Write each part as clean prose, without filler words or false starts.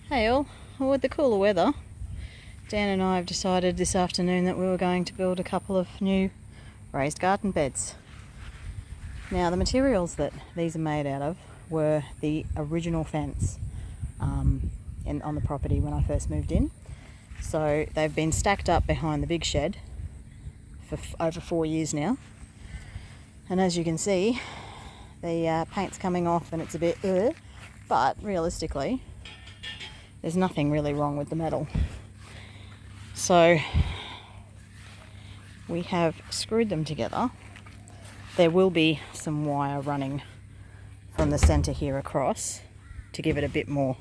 Hey all, well, with the cooler weather, Dan and I have decided this afternoon that we were going to build a couple of new raised garden beds. Now the materials that these are made out of were the original fence on the property when I first moved in. So they've been stacked up behind the big shed for over 4 years now. And as you can see, the paint's coming off and it's a bit but realistically there's nothing really wrong with the metal. So we have screwed them together. There will be some wire running from the centre here across to give it a bit more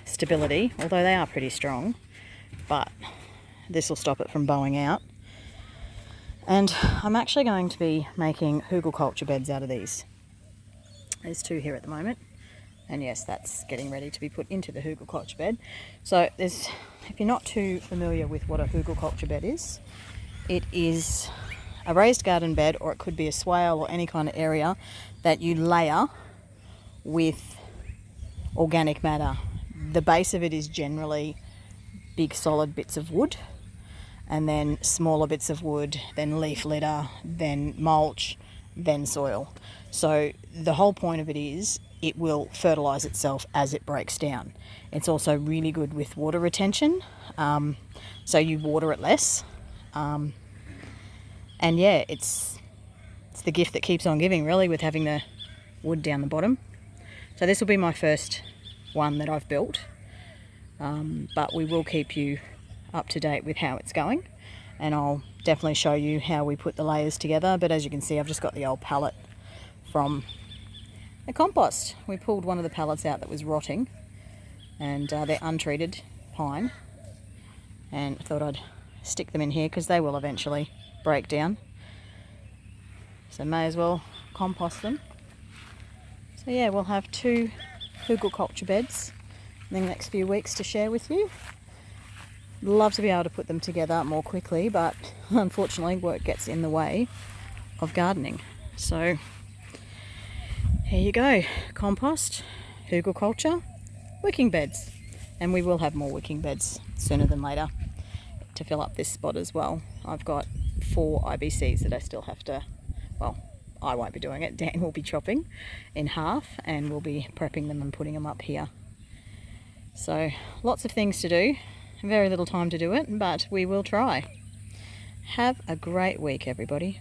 stability, although they are pretty strong, but this will stop it from bowing out. And I'm actually going to be making Hugelkultur beds out of these. There's 2 here at the moment. And yes, that's getting ready to be put into the Hugelkultur bed. So if you're not too familiar with what a Hugelkultur bed is, it is a raised garden bed, or it could be a swale or any kind of area that you layer with organic matter. The base of it is generally big solid bits of wood, and then smaller bits of wood, then leaf litter, then mulch, then soil. So the whole point of it is it will fertilise itself as it breaks down. It's also really good with water retention, so you water it less. And yeah, it's the gift that keeps on giving, really, with having the wood down the bottom. So this will be my first one that I've built, but we will keep you up to date with how it's going, and I'll definitely show you how we put the layers together. But as you can see, I've just got the old pallet from the compost. We pulled one of the pallets out that was rotting, and they're untreated pine, and I thought I'd stick them in here because they will eventually break down, so may as well compost them. So yeah, we'll have 2 Hugelkultur beds in the next few weeks to share with you. Love to be able to put them together more quickly, but unfortunately work gets in the way of gardening. So here you go, compost, Hugelkultur, wicking beds. And we will have more wicking beds sooner than later to fill up this spot as well. I've got 4 IBCs that I still have to, well, I won't be doing it, Dan will be chopping in half and we'll be prepping them and putting them up here. So lots of things to do, very little time to do it, but we will try. Have a great week, everybody.